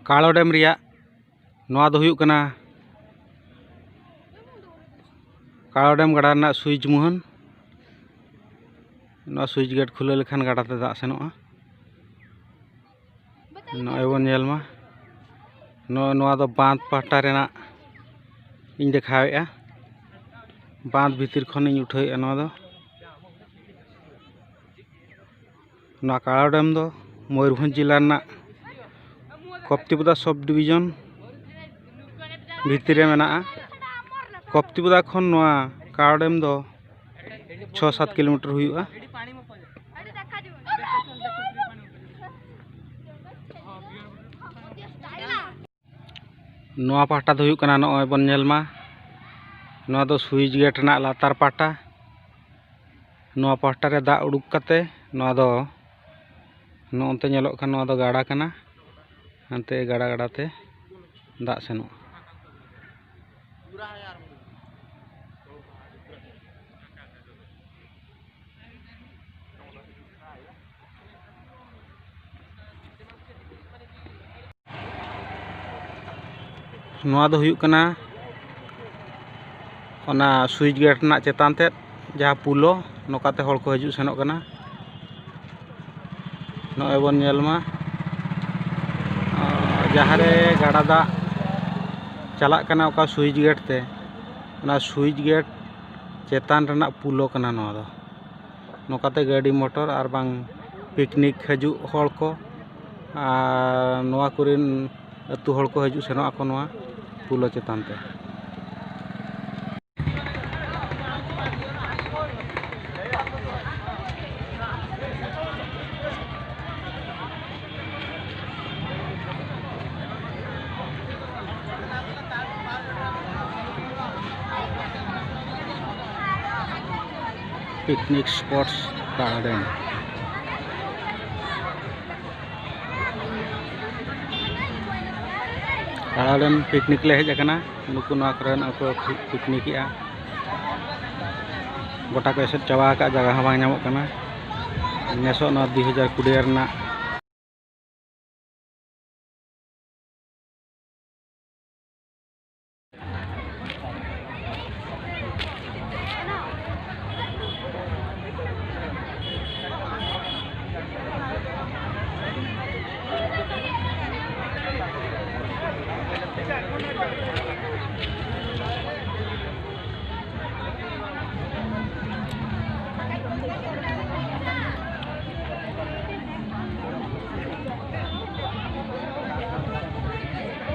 कालो डैम रिया नोआ दो हुयुक कना कालो डैम गाड़ा रना स्विच मुहन नोआ स्विच गेट खुले लेखान गाड़ाते दाग सेनोआ नोय बन नेलमा नोआ दो बांध पाटा रेना इन देखावेआ बांध भीतर खन इन उठावेआ नोआ दो नोआ कालो डैम दो मयूरभंज जिला रना कप्तिपदा सब डिविजन भीतर में कप्तिपदा खन नोआ कालो डैम दो 6-7 किलोमीटर हुयुआ। नोआ पाटा दो हुयुक कना नोय बन नेलमा नोआ दो स्विच गेट रना लातार पाटा नोआ पाटा रे दाग उडुक कते नोआ दो नोंते नेलोग खान नोआ दो गाड़ा कना हानते गाड़ा गाड़ाते दाग सेनोआ। नोआ दो हुयुक कना ओना स्विच गेट रना चेतान ते जहाँ पुलो नोकाते हड़ को हजू सेनोग कना नोय बन नेलमा जहाँ रे गाड़ा दाग चलाक कना ओका स्विच गेट ते ओना स्विच गेट चेतान रना पुलो कना नोआ दो नोकाते गाड़ी मोटर आर बांग पिकनिक हजू हड़ को नोआ कुरिन अतु हड़ को हजू सेनोग को नोआ पुलो चेतान ते। पिकनिक स्पॉट्स कालो डैम कालो डैम पिकनिक ले हेज अकना नुकु नोआ करन ako पिकनिकआ गोटा को एसेट चावा का जगह हवा नामोग कना नेसो 2020 रना